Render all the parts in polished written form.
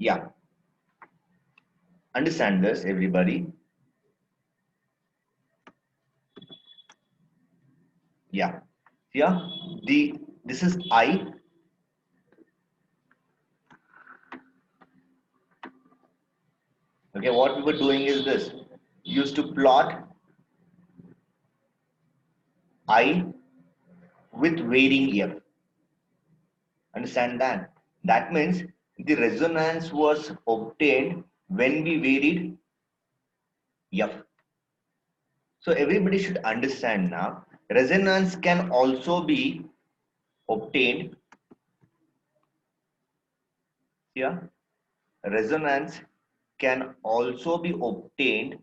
Yeah, understand this, everybody. Yeah, yeah. This is I. Okay, what we were doing is this. Used to plot I with varying F. Understand that? That means the resonance was obtained when we varied F. So everybody should understand now. Resonance can also be obtained here. Resonance can also be obtained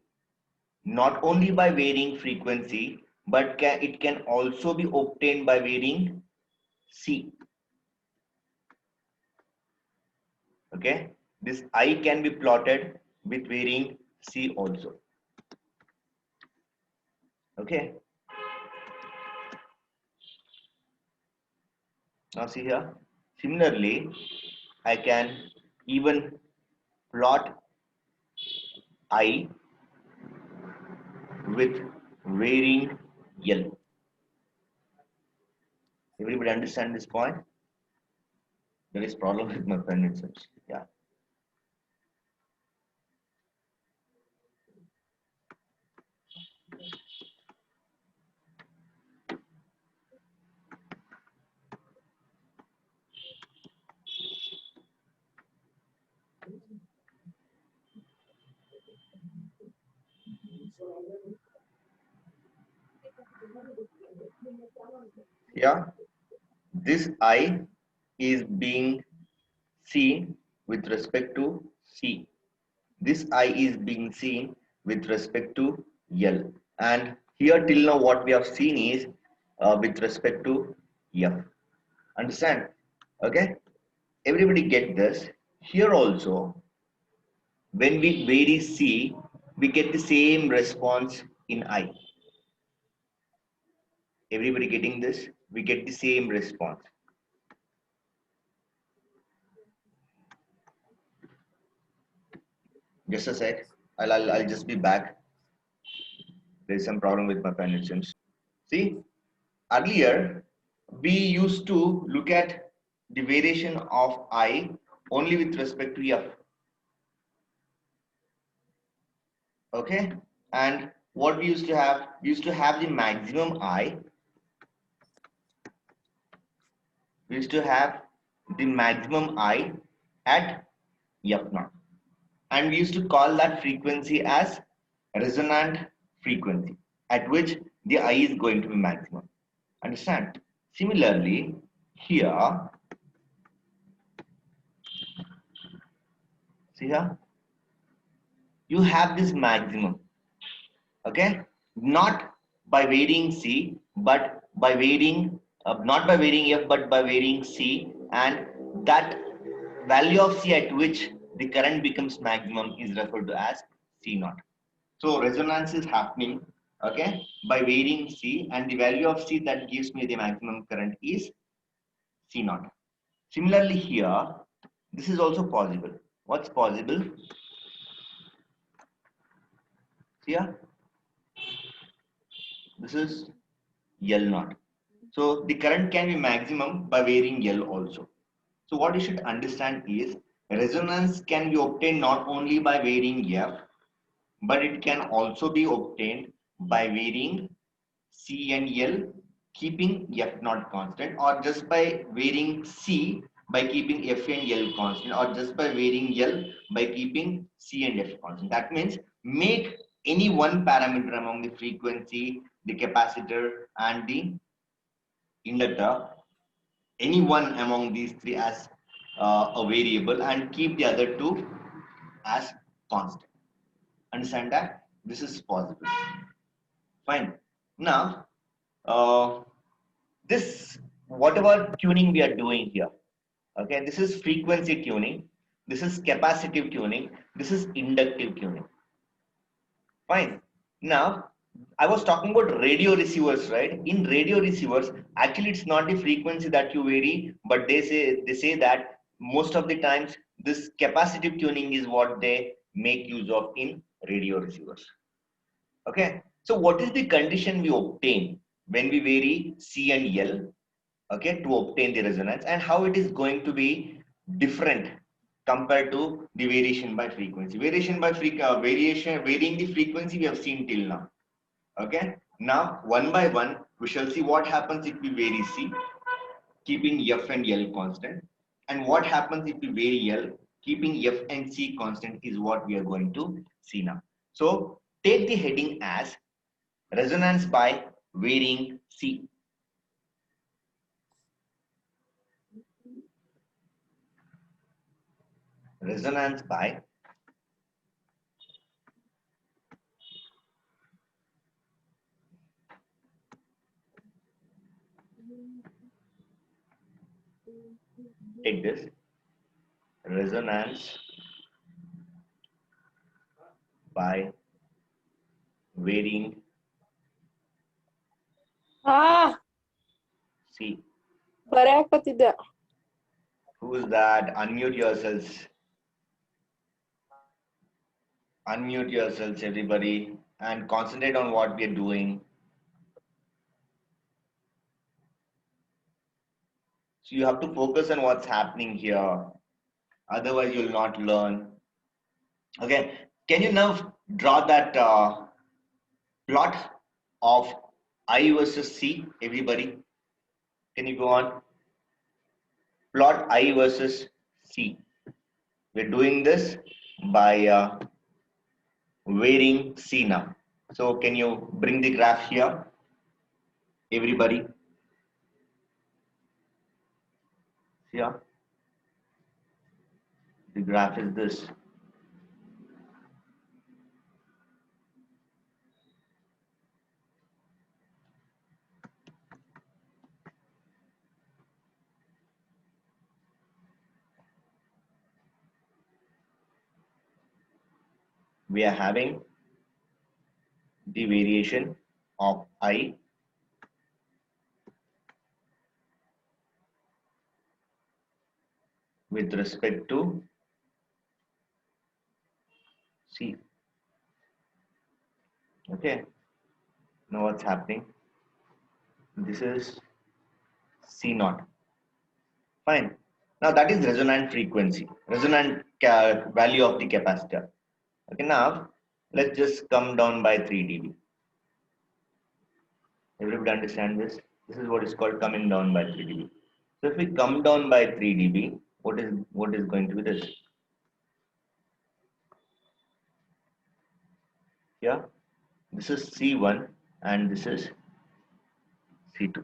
not only by varying frequency, but it can also be obtained by varying C. Okay, this I can be plotted with varying C also. Okay, now see here. Similarly, I can even plot I with varying L. Everybody understand this point? There is problem with my pen itself. Yeah. Yeah. This I is being seen with respect to C. This I is being seen with respect to L. And here till now what we have seen is with respect to F. Understand? Okay? Everybody get this. Here also, when we vary C, we get the same response in I. Everybody getting this? We get the same response. Just a sec. I'll just be back. There's some problem with my pen, it seems. See, earlier we used to look at the variation of I only with respect to F. Okay, and what we used to have the maximum I. We used to have the maximum I at F naught, and we used to call that frequency as resonant frequency, at which the I is going to be maximum. Understand? Similarly, here, see here, you have this maximum. Okay, not by varying C, but by varying not by varying F, but by varying C, and that value of C at which the current becomes maximum is referred to as C naught. So resonance is happening, okay, by varying C, and the value of C that gives me the maximum current is C naught. Similarly here, this is also possible. What's possible? Here, this is L naught. So the current can be maximum by varying L also. So what you should understand is resonance can be obtained not only by varying F, but it can also be obtained by varying C and L, keeping F not constant, or just by varying C by keeping F and L constant, or just by varying L by keeping C and F constant. That means make any one parameter among the frequency, the capacitor, and the inductor, any one among these three as a variable, and keep the other two as constant. Understand that? This is possible. Fine. Now, this whatever tuning we are doing here, okay, this is frequency tuning, this is capacitive tuning, this is inductive tuning. Fine. Now, I was talking about radio receivers, right? In radio receivers, actually, it's not the frequency that you vary, but they say that most of the times this capacitive tuning is what they make use of in radio receivers. Okay, so what is the condition we obtain when we vary C and L, okay, to obtain the resonance, and how it is going to be different compared to the variation by frequency? Varying the frequency we have seen till now. Okay, now one by one we shall see what happens if we vary C, keeping F and L constant, and what happens if we vary L, keeping F and C constant is what we are going to see now. So take the heading as resonance by varying C. Resonance by take this resonance by varying C. ಬರೆಯಾಕತ್ತಿದ್ದೆ. Who's that? Unmute yourselves. Unmute yourselves, everybody, and concentrate on what we are doing. So you have to focus on what's happening here. Otherwise, you'll not learn. Okay. Can you now draw that plot of I versus C, everybody? Can you go on? Plot I versus C. We're doing this by varying C now. So can you bring the graph here, everybody? Here. The graph is this. We are having the variation of I with respect to C. Okay. Now what's happening? This is C naught. Fine. Now that is resonant frequency, resonant value of the capacitor. Okay. Now let's just come down by 3 dB. Everybody understand this? This is what is called coming down by 3 dB. So if we come down by 3 dB, what is going to be this? Yeah, this is C1 and this is C2.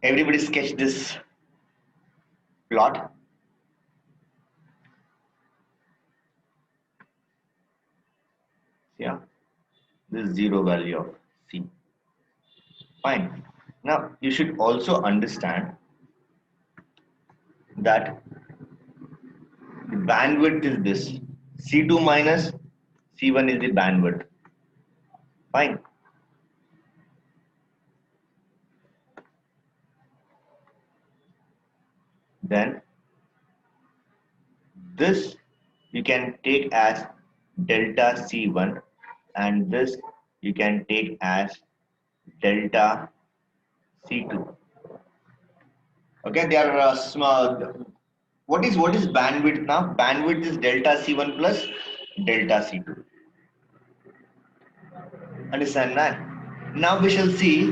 Everybody sketch this plot. Yeah, this is zero value of C. Fine. Now you should also understand that the bandwidth is this. C2 minus C1 is the bandwidth. Fine. Then this you can take as delta C1 and this you can take as delta C2. Okay, they are small. What is bandwidth now? Bandwidth is delta C1 plus delta C2. Understand that? Now we shall see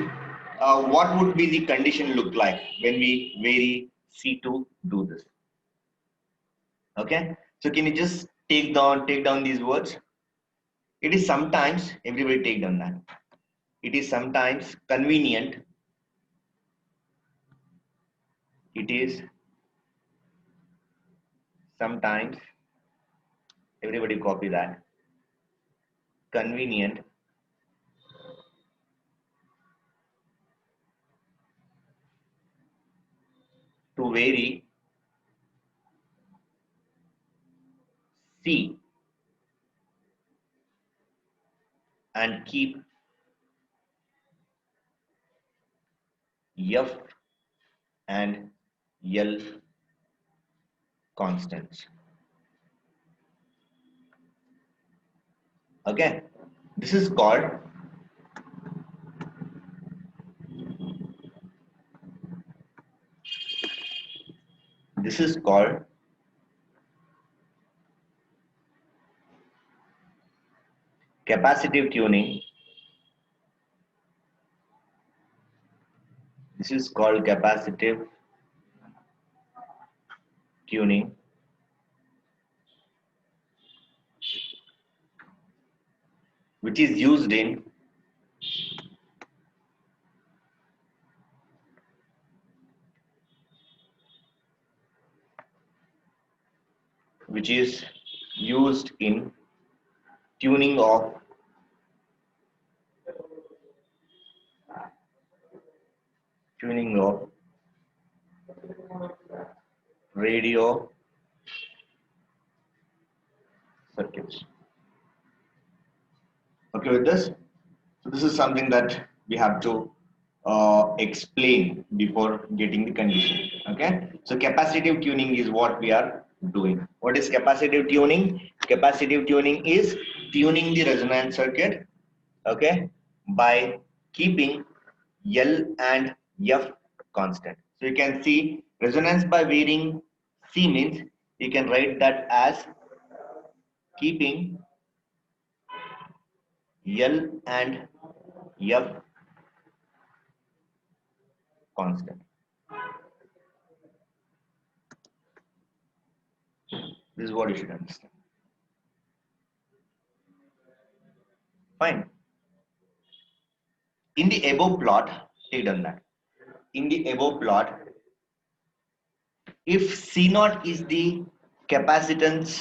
what would be the condition look like when we vary C2 do this. Okay, so can you just take down these words? It is sometimes, everybody take down that. It is sometimes convenient. It is sometimes, everybody copy that. Convenient to vary C and keep F and L constants. Okay, this is called capacitive tuning. This is called capacitive tuning, which is used in tuning of radio circuits. Okay with this? So this is something that we have to explain before getting the condition. Okay. So capacitive tuning is what we are doing. What is capacitive tuning? Capacitive tuning is tuning the resonance circuit. Okay. By keeping L and F constant. So you can see resonance by varying C means you can write that as keeping L and F constant. This is what you should understand. Fine. In the above plot, take done that. In the above plot, if C naught is the capacitance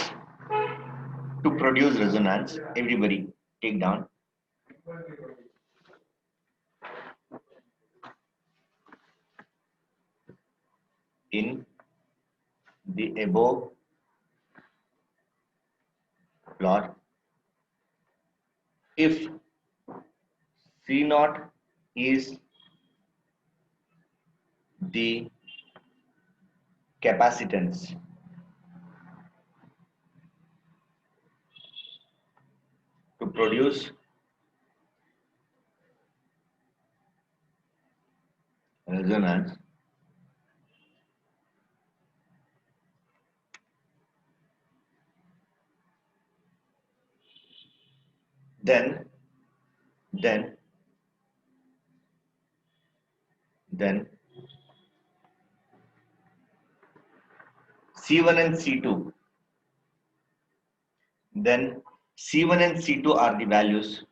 to produce resonance, everybody take down. In the above plot, if C naught is the capacitance to produce resonance, then C1 and C2, then C1 and C2 are the values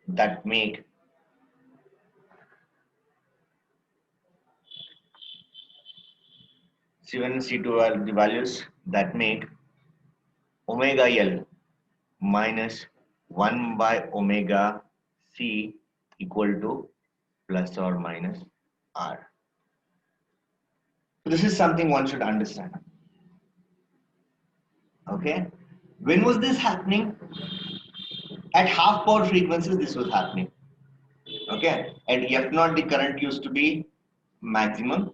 that make C1 and C2 are the values that make omega L minus 1 by omega C equal to plus or minus R. So this is something one should understand. Okay. When was this happening? At half power frequencies this was happening. Okay. At F0 the current used to be maximum.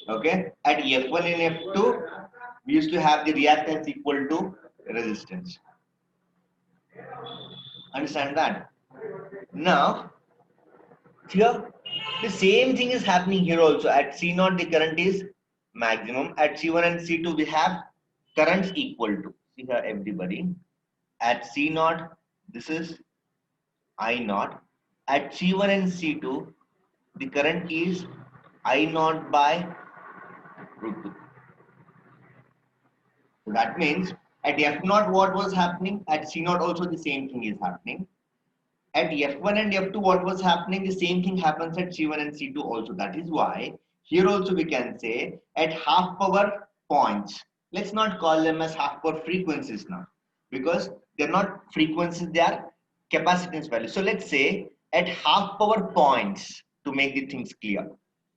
Okay. At F1 and F2 we used to have the reactance equal to resistance. Understand that? Now here the same thing is happening here also. At C0 the current is maximum. At C1 and C2 we have currents equal to. See here everybody. At C0 this is I0. At C1 and C2 the current is I0 by root 2. So that means at F0 what was happening? At C0 also the same thing is happening. At F1 and F2 what was happening? The same thing happens at C1 and C2 also. That is why here also we can say at half power points. Let's not call them as half power frequencies now, because they're not frequencies, they are capacitance values. So let's say at half power points, to make the things clear.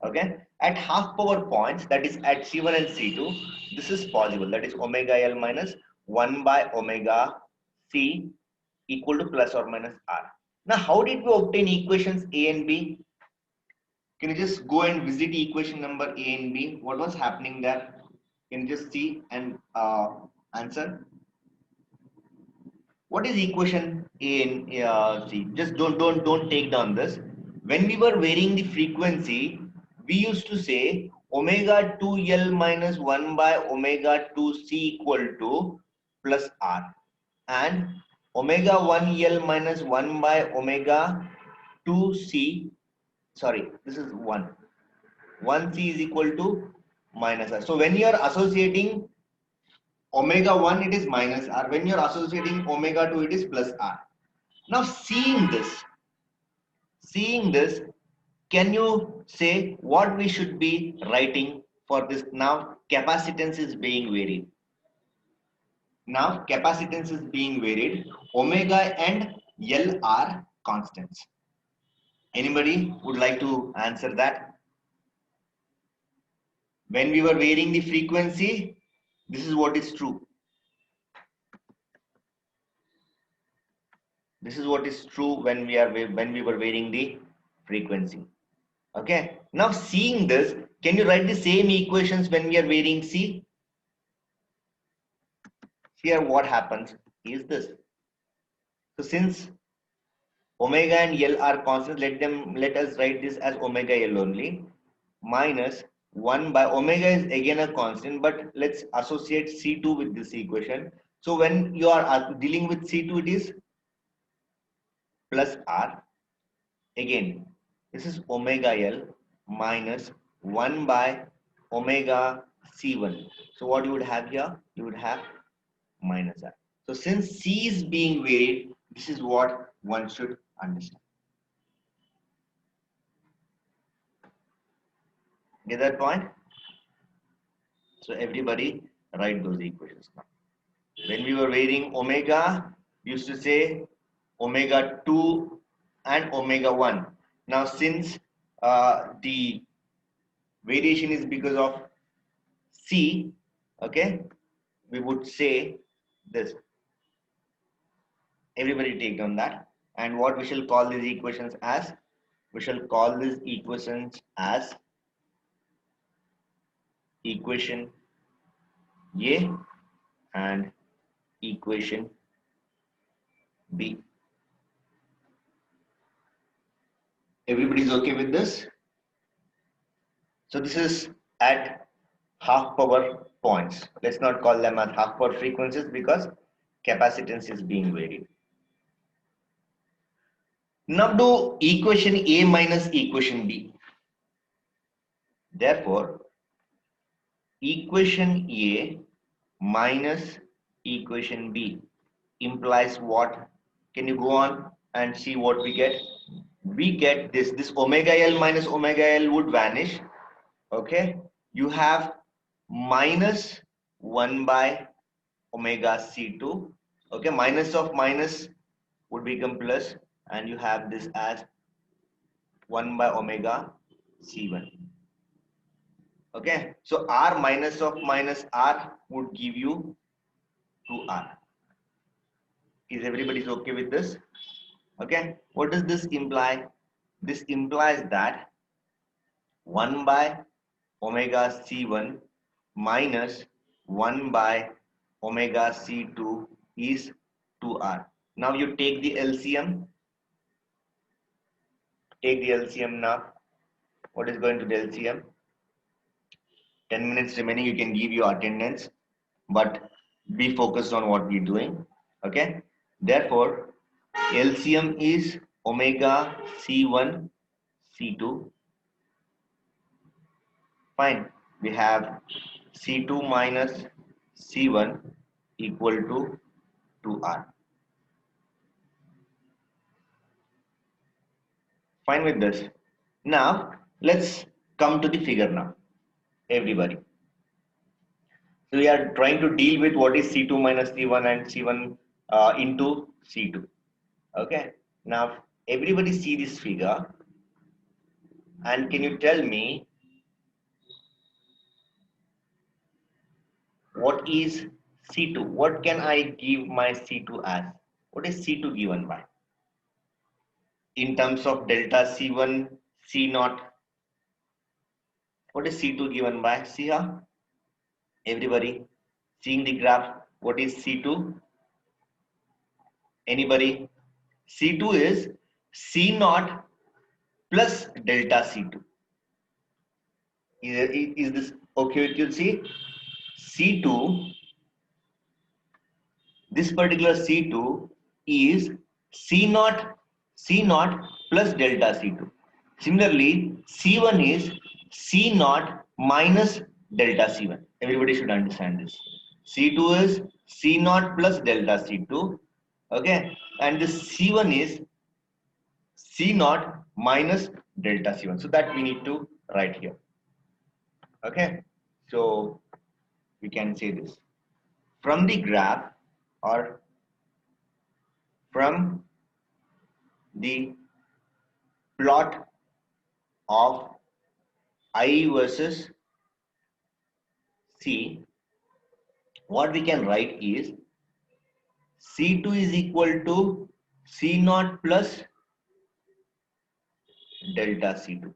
Okay, at half power points, that is at C1 and C2, this is possible. That is omega L minus 1 by omega C equal to plus or minus R. Now, how did we obtain equations A and B? Can you just go and visit equation number A and B? What was happening there? Can you just see and answer? What is equation A and C? Just don't take down this. When we were varying the frequency, we used to say omega 2L minus 1 by omega 2C equal to plus R, and omega 1L minus 1 by omega 2C, sorry, this is 1C is equal to minus R. So when you are associating omega 1, it is minus R. When you are associating omega 2, it is plus R. Now seeing this, can you say what we should be writing for this? Now capacitance is being varied. Now capacitance is being varied. Omega and L are constants. Anybody would like to answer that? When we were varying the frequency, this is what is true. This is what is true when we were varying the frequency. Okay. Now seeing this, can you write the same equations when we are varying C? Here what happens is this. So since omega and L are constants, let us write this as omega L only, minus 1 by omega is again a constant, but let's associate C2 with this equation. So when you are dealing with C2, it is plus R. Again, this is omega L minus 1 by omega C1. So what you would have here? You would have minus R. So since C is being varied, this is what one should understand. Get that point? So everybody write those equations now. When we were varying omega, we used to say omega 2 and omega 1. Now since the variation is because of C, okay, we would say this. Everybody take down that. And what we shall call these equations as? We shall call these equations as equation A and equation B. Everybody's okay with this? So this is at half power points. Let's not call them at half power frequencies because capacitance is being varied. Now do equation A minus equation B. Therefore, equation A minus equation B implies what? Can you go on and see what we get? We get this omega L minus omega L would vanish. Okay, you have minus 1 by omega C2. Okay, minus of minus would become plus, and you have this as 1 by omega C1. Okay, so R minus of minus R would give you 2R. Is everybody okay with this? Okay, what does this imply? This implies that 1 by omega C1 minus 1 by omega C2 is 2R. Now you take the LCM. Take the LCM now. What is going to the LCM? 10 minutes remaining, you can give your attendance, but be focused on what we're doing. Okay. Therefore, LCM is omega C1 C2. Fine. We have C2 minus C1 equal to 2R. Fine with this. Now, let's come to the figure now. Everybody. So we are trying to deal with what is C2 minus C1 and C1 into C2. Okay. Now, everybody see this figure. And can you tell me What is C2? What can I give my C2 as? What is C2 given by? In terms of delta C1, C naught. What is C2 given by? See here. Everybody seeing the graph. What is C2? Anybody? C2 is C naught plus delta C2. Is this okay with you? See, C2, this particular C2 is C naught plus delta C2. Similarly, C1 is C naught minus delta C1. Everybody should understand this. C2 is C naught plus delta C2. Okay, and this C1 is C naught minus delta C1. So that we need to write here. Okay, so we can say this from the graph or from the plot of I versus C, what we can write is C2 is equal to C naught plus delta C2.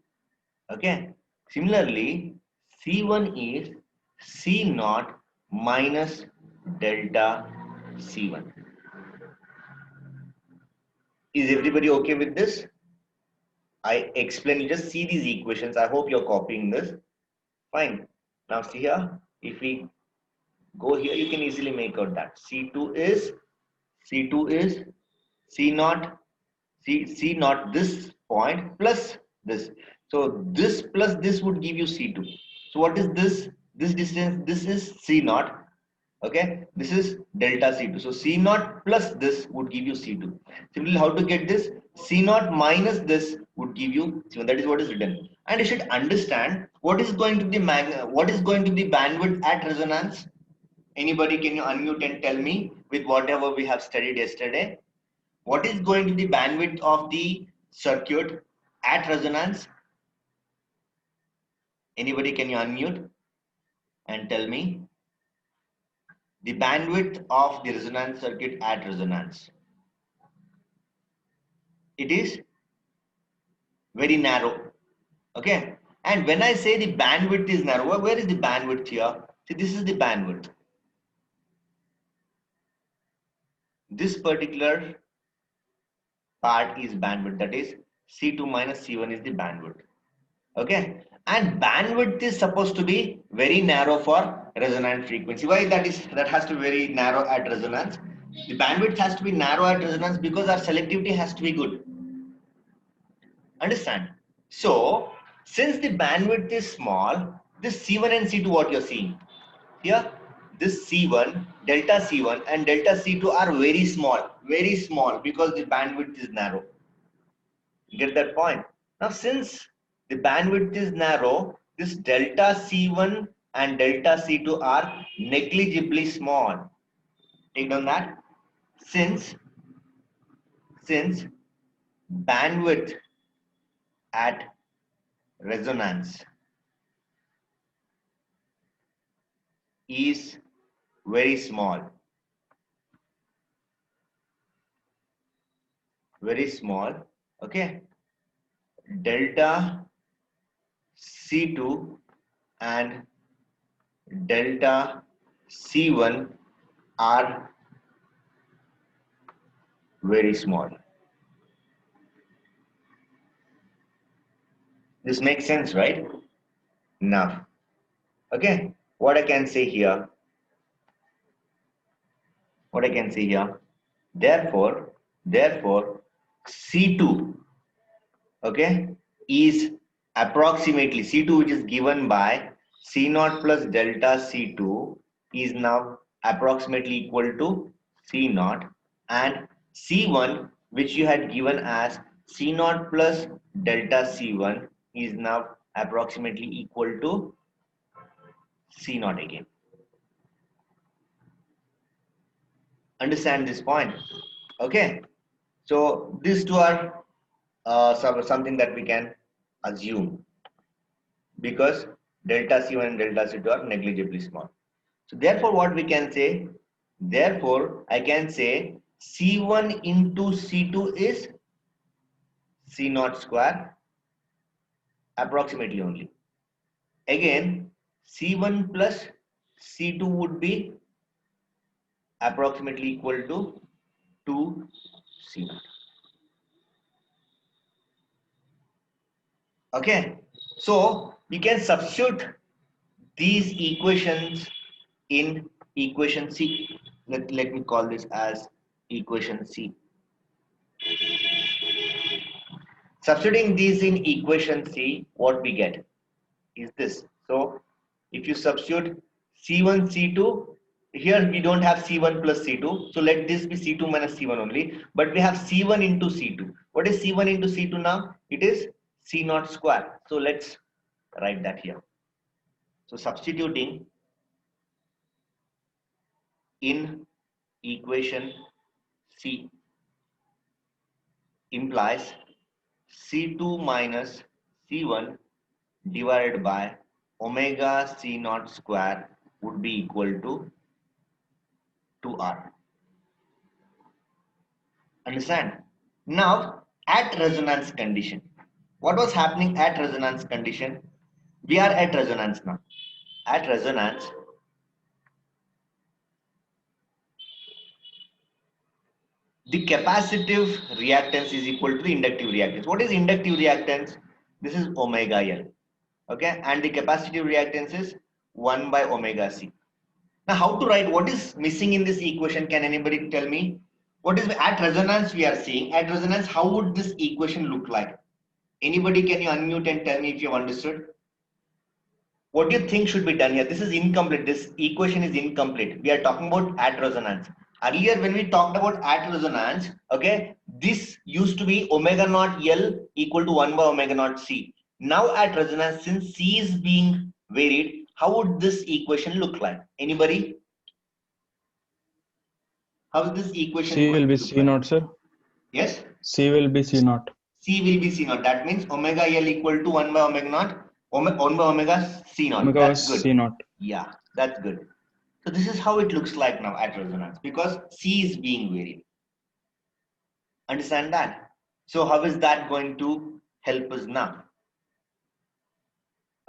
Okay. Similarly, C1 is C naught minus delta C1. Is everybody okay with this? I explain, you just see these equations. I hope you're copying this. Fine. Now see here, if we go here, you can easily make out that C2 is C naught, C naught this point plus this. So this plus this would give you C2. So what is this? This distance, this is C naught. Okay, this is delta C2. So C naught plus this would give you C2. Similarly, how to get this? C naught minus this would give you C1. That is what is written. And you should understand what is going to be bandwidth at resonance. Anybody, can you unmute and tell me with whatever we have studied yesterday? What is going to be the bandwidth of the circuit at resonance? Anybody, can you unmute and tell me the bandwidth of the resonance circuit at resonance? It is very narrow. Okay. And when I say the bandwidth is narrow, where is the bandwidth here? See, this is the bandwidth. This particular part is bandwidth, that is C2 minus C1 is the bandwidth. Okay, and bandwidth is supposed to be very narrow for resonant frequency. Why that has to be very narrow at resonance? The bandwidth has to be narrow at resonance because our selectivity has to be good. Understand? So since the bandwidth is small, this C1 and C2, what you're seeing here, this C1, delta C1 and delta C2 are very small because the bandwidth is narrow. Get that point? Now since the bandwidth is narrow, this delta C1 and delta C2 are negligibly small. Take down that. Since bandwidth at resonance is very small, okay, delta C2 and delta C1 are very small. This makes sense, right? Now, okay, what I can say here, therefore C2, okay, is approximately C2, which is given by C0 plus delta C2, is now approximately equal to C0, and C1, which you had given as C0 plus delta C1, is now approximately equal to C0 again. Understand this point? Okay, so these two are something that we can assume because delta C1 and delta C2 are negligibly small. So therefore what we can say, therefore I can say C1 into C2 is C naught square approximately only. Again C1 plus C2 would be approximately equal to 2 C naught. Okay, so you can substitute these equations in equation C. Let me call this as equation C. Substituting these in equation C, what we get is this. So if you substitute C1, C2, here we don't have C1 plus C2. So let this be C2 minus C1 only. But we have C1 into C2. What is C1 into C2 now? It is C naught square. So let's write that here. So substituting in equation C implies C2 minus C1 divided by omega C naught square would be equal to 2R. Understand? Now at resonance condition, what was happening at resonance condition? We are at resonance now. At resonance, the capacitive reactance is equal to the inductive reactance. What is inductive reactance? This is omega L. Okay, and the capacitive reactance is 1 by omega C. Now how to write, what is missing in this equation? Can anybody tell me? What is at resonance we are seeing? At resonance, how would this equation look like? Anybody, can you unmute and tell me if you have understood? What do you think should be done here? This is incomplete. This equation is incomplete. We are talking about at resonance. Earlier when we talked about at resonance, okay, this used to be omega naught L equal to 1 by omega naught C. Now at resonance, since C is being varied, how would this equation look like? Anybody? How is this equation C going will be to look C like? naught, sir. Yes? C will be C naught. C will be C naught. That means omega L equal to 1 by omega naught, 1 by omega C naught. Omega That's was good. C naught. Yeah, that's good. So this is how it looks like now at resonance because C is being varied. Understand that? So how is that going to help us now?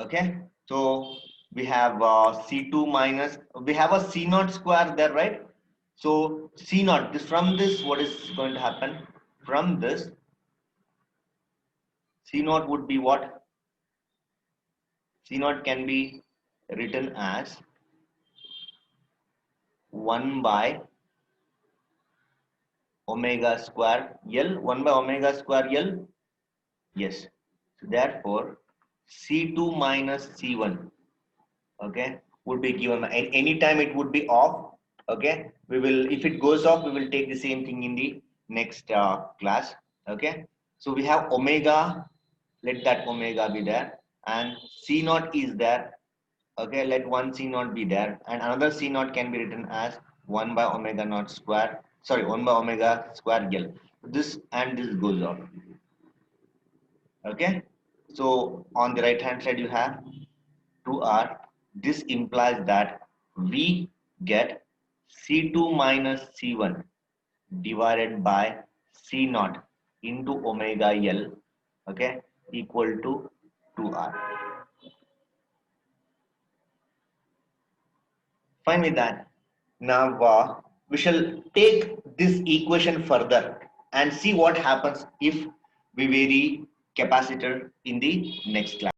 Okay, so we have C2 minus, we have a C naught square there, right? So C naught, this from this, what is going to happen? From this, C naught would be what? C naught can be written as 1 by omega square L, 1 by omega square L. Yes. So therefore, C2 minus C1, okay, would be given. Anytime it would be off, okay. We will, if it goes off, we will take the same thing in the next class, okay. So we have omega, let that omega be there, and C naught is there, okay. Let one C naught be there, and another C naught can be written as 1 by omega naught square, sorry, 1 by omega square L. This and this goes off. Okay, so on the right hand side you have 2R. This implies that we get C2 minus C1 divided by C naught into omega L, okay, equal to 2R. Fine with that. Now we shall take this equation further and see what happens if we vary capacitor in the next class.